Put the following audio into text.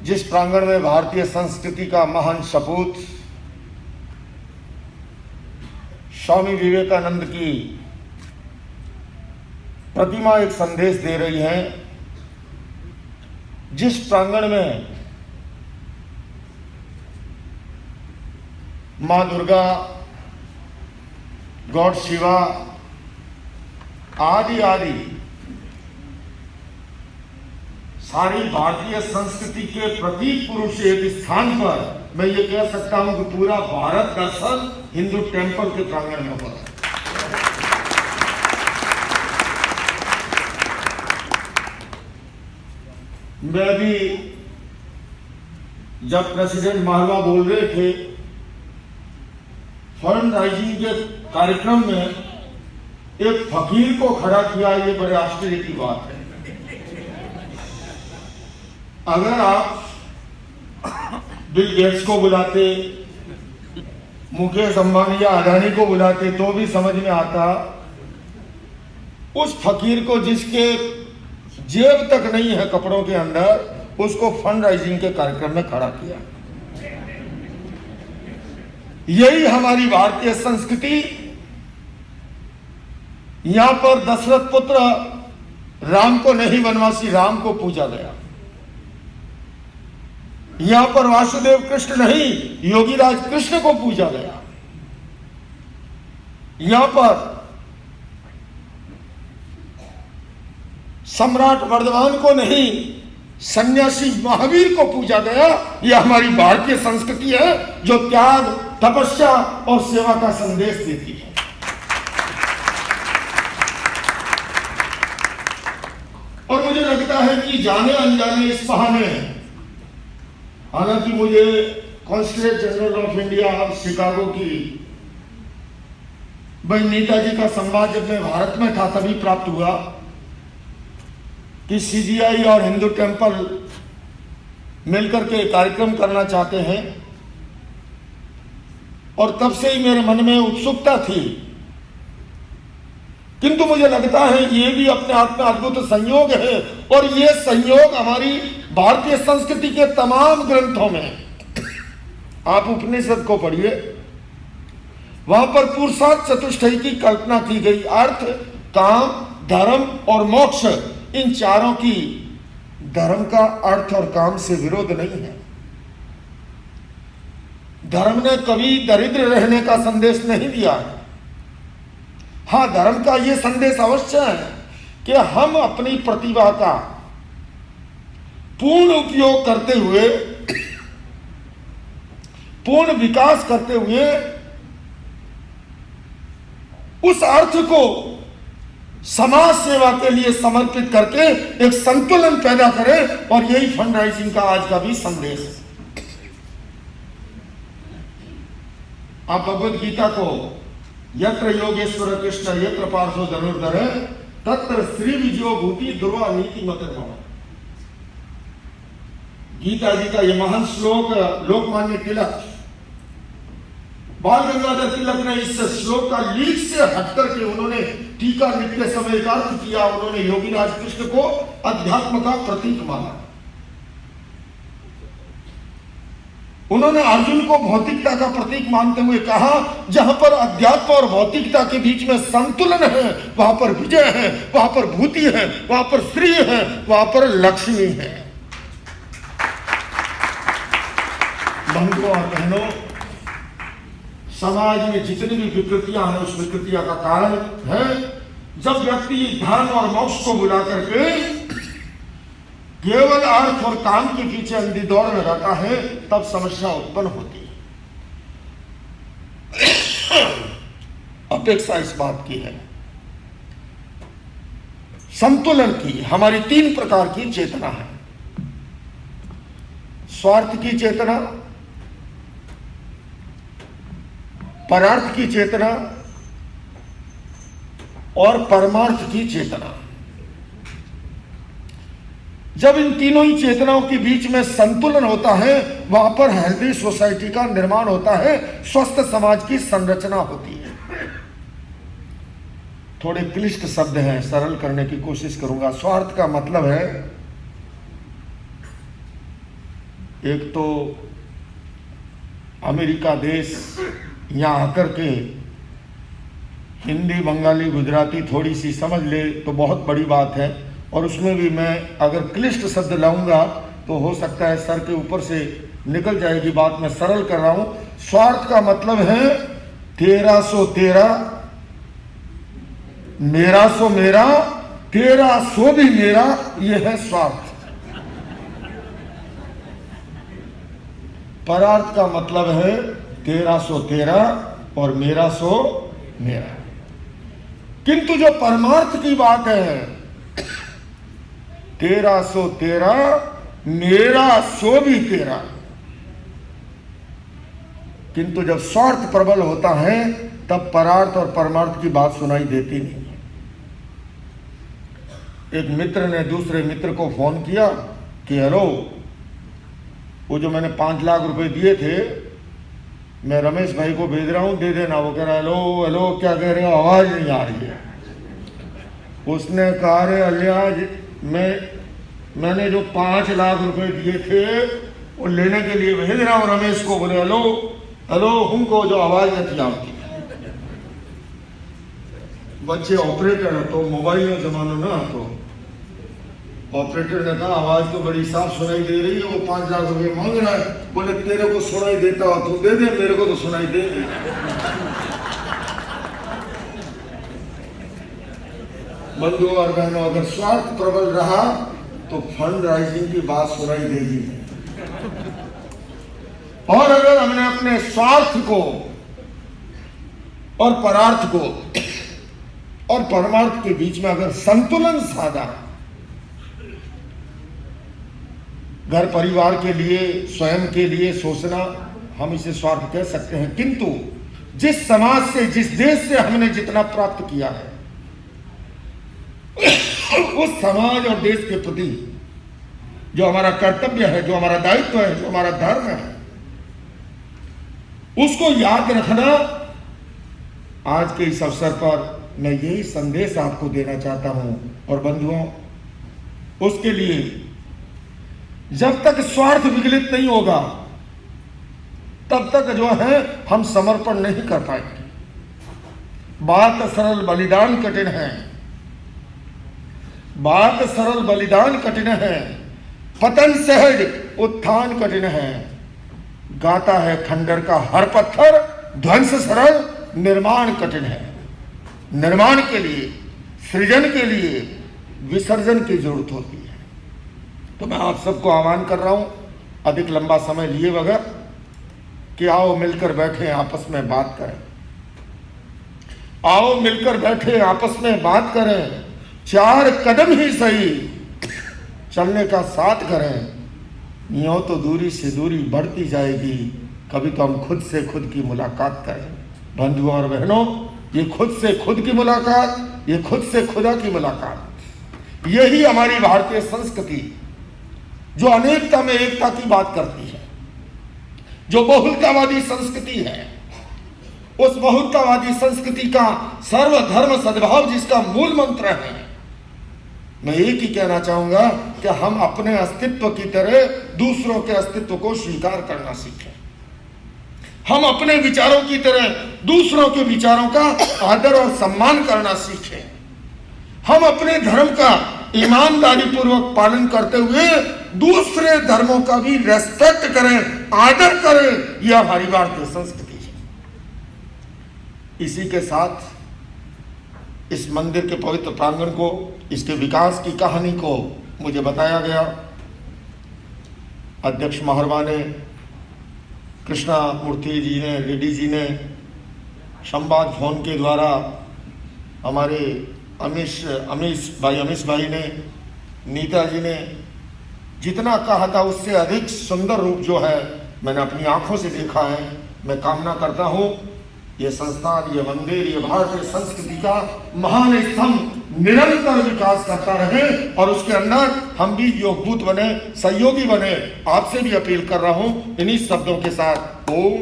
जिस प्रांगण में भारतीय संस्कृति का महान सपूत स्वामी विवेकानंद की प्रतिमा एक संदेश दे रही है, जिस प्रांगण में मां दुर्गा, गॉड शिवा आदि आदि सारी भारतीय संस्कृति के प्रतीक पुरुष एक स्थान पर मैं ये कह सकता हूं कि पूरा भारत दर्शन हिंदू टेंपल के प्रांगण में हुआ। मैं भी जब प्रेसिडेंट मालवा बोल रहे थे फंड राइजिंग के कार्यक्रम में एक फकीर को खड़ा किया, ये बड़े आश्चर्य की बात है। अगर आप बिल गेट्स को बुलाते, मुकेश अंबानी या अडानी को बुलाते तो भी समझ में आता। उस फकीर को जिसके जेब तक नहीं है कपड़ों के अंदर, उसको फंड राइजिंग के कार्यक्रम में खड़ा किया। यही हमारी भारतीय संस्कृति। यहां पर दशरथ पुत्र राम को नहीं, वनवासी राम को पूजा गया। यहां पर वासुदेव कृष्ण नहीं, योगीराज कृष्ण को पूजा गया। यहां पर सम्राट वर्धमान को नहीं, सन्यासी महावीर को पूजा गया। यह हमारी भारतीय संस्कृति है जो त्याग, तपस्या और सेवा का संदेश देती है। और मुझे लगता है कि जाने अनजाने इस बहाने, हालांकि मुझे consulate general of India Chicago की भाई नेताजी का संवाद जब मैं भारत में था तभी प्राप्त हुआ कि सीजीआई और हिंदू टेंपल मिलकर के कार्यक्रम करना चाहते हैं। और तब से ही मेरे मन में उत्सुकता थी, किंतु मुझे लगता है ये भी अपने आप में अद्भुत संयोग है। और ये संयोग हमारी भारतीय संस्कृति के तमाम ग्रंथों में, आप उपनिषद को पढ़िए, वहां पर पुरुषार्थ चतुष्टय की कल्पना की गई। अर्थ, काम, धर्म और मोक्ष, इन चारों की धर्म का अर्थ और काम से विरोध नहीं है। धर्म ने कभी दरिद्र रहने का संदेश नहीं दिया है। हाँ, धर्म का यह संदेश अवश्य है कि हम अपनी प्रतिभा का पूर्ण उपयोग करते हुए, पूर्ण विकास करते हुए उस अर्थ को समाज सेवा के लिए समर्पित करके एक संतुलन पैदा करें। और यही फंड राइजिंग का आज का भी संदेश है। आप भगवद गीता को यत्र योगेश्वर कृष्ण यत्र पार्थो धनुर्धर तत्र श्री विजयो भूति दुर्वा नीति मत। गीता जी का यह महान श्लोक लोकमान्य तिलक, बाल गंगाधर तिलक ने इस श्लोक का लीक से हटकर के उन्होंने टीका लिखते समय एक अर्थ किया। उन्होंने योगीराज कृष्ण को अध्यात्म का प्रतीक माना। उन्होंने अर्जुन को भौतिकता का प्रतीक मानते हुए कहा, जहां पर अध्यात्म और भौतिकता के बीच में संतुलन है वहां पर विजय है, वहां पर भूति है, वहां पर श्री है, वहां पर लक्ष्मी है। बंधुओं और बहनों, समाज में जितनी भी विकृतियां हैं उस विकृतियां का कारण है जब व्यक्ति धर्म और मोक्ष को बुला करके केवल अर्थ और काम के पीछे अंधी दौड़ लगाता है, तब समस्या उत्पन्न होती है। अपेक्षा इस बात की है, संतुलन की। हमारी 3 प्रकार की चेतना है। स्वार्थ की चेतना, परार्थ की चेतना और परमार्थ की चेतना। जब इन तीनों ही चेतनाओं के बीच में संतुलन होता है, वहां पर हेल्दी सोसाइटी का निर्माण होता है, स्वस्थ समाज की संरचना होती है। थोड़े क्लिष्ट शब्द हैं, सरल करने की कोशिश करूंगा। स्वार्थ का मतलब है एक तो अमेरिका देश यहाँ आकर के हिंदी, बंगाली, गुजराती थोड़ी सी समझ ले तो बहुत बड़ी बात है, और उसमें भी मैं अगर क्लिष्ट शब्द लाऊंगा तो हो सकता है सर के ऊपर से निकल जाएगी बात। मैं सरल कर रहा हूं। स्वार्थ का मतलब है तेरा सो तेरा, मेरा सो मेरा, तेरा सो भी मेरा, यह है स्वार्थ। परार्थ का मतलब है तेरा सो तेरा और मेरा सो मेरा। किंतु जो परमार्थ की बात है, तेरा सो तेरा, मेरा सो भी तेरा। किंतु जब स्वार्थ प्रबल होता है तब परार्थ और परमार्थ की बात सुनाई देती नहीं है। एक मित्र ने दूसरे मित्र को फोन किया कि हेलो, वो जो मैंने 5 लाख रुपए दिए थे मैं रमेश भाई को भेज रहा हूं, दे देना। वो कह रहा हेलो हेलो क्या कह रहे हो, आवाज नहीं आ रही है। उसने कहा रे अलियाज, मैंने जो 5 लाख रुपए दिए थे वो लेने के लिए भेज रहा हूं रमेश को। बोले हेलो हेलो हमको जो आवाज नहीं आती। बच्चे ऑपरेटर है तो मोबाइल में जमाना ना, तो ऑपरेटर ने कहा आवाज तो बड़ी साफ सुनाई दे रही है, वो 5 लाख रुपए मांग रहा है। बोले तेरे को सुनाई देता हो तो दे दे, मेरे को तो सुनाई दे। बंधुओं और बहनों, अगर स्वार्थ प्रबल रहा तो फंड राइजिंग की बात सुनाई देगी। और अगर हमने अपने स्वार्थ को और परार्थ को और परमार्थ के बीच में अगर संतुलन साधा, घर परिवार के लिए, स्वयं के लिए सोचना, हम इसे स्वार्थ कह सकते हैं। किंतु जिस समाज से, जिस देश से हमने जितना प्राप्त किया है, उस समाज और देश के प्रति जो हमारा कर्तव्य है, जो हमारा दायित्व है, जो हमारा धर्म है, उसको याद रखना। आज के इस अवसर पर मैं यही संदेश आपको देना चाहता हूं। और बंधुओं, उसके लिए जब तक स्वार्थ विगलित नहीं होगा तब तक जो है हम समर्पण नहीं कर पाएंगे। बात सरल बलिदान कठिन है, बात सरल बलिदान कठिन है, पतन सहज उत्थान कठिन है। गाता है खंडर का हर पत्थर, ध्वंस सरल निर्माण कठिन है। निर्माण के लिए, सृजन के लिए विसर्जन की जरूरत होती है। तो मैं आप सबको आह्वान कर रहा हूं, अधिक लंबा समय लिए बगैर, कि आओ मिलकर बैठे आपस में बात करें। आओ मिलकर बैठे आपस में बात करें। 4 कदम ही सही चलने का साथ करें। यूं तो दूरी से दूरी बढ़ती जाएगी, कभी तो हम खुद से खुद की मुलाकात करें। बंधुओं और बहनों, ये खुद से खुद की मुलाकात, ये खुद से खुदा की मुलाकात, यही हमारी भारतीय संस्कृति जो अनेकता में एकता की बात करती है, जो बहुलतावादी संस्कृति है, उस बहुलतावादी संस्कृति का सर्वधर्म सद्भाव जिसका मूल मंत्र है। मैं एक ही कहना चाहूंगा कि हम अपने अस्तित्व की तरह दूसरों के अस्तित्व को स्वीकार करना सीखें। हम अपने विचारों की तरह दूसरों के विचारों का आदर और सम्मान करना सीखें। हम अपने धर्म का ईमानदारी पूर्वक पालन करते हुए दूसरे धर्मों का भी रेस्पेक्ट करें, आदर करें। यह हमारी भारतीय संस्कृति है। इसी के साथ इस मंदिर के पवित्र प्रांगण को, इसके विकास की कहानी को मुझे बताया गया। अध्यक्ष महरवा ने, कृष्णा मूर्ति जी ने, रेड्डी जी ने, संवाद फोन के द्वारा हमारे अमीश भाई ने, नीता जी ने जितना कहा था उससे अधिक सुंदर रूप जो है मैंने अपनी आंखों से देखा है। मैं कामना करता हूं ये संस्थान, ये मंदिर, ये भारतीय संस्कृति का महान स्तंभ निरंतर विकास करता रहे और उसके अंदर हम भी योगभूत बने, सहयोगी बने। आपसे भी अपील कर रहा हूं इन्हीं शब्दों के साथ। ओम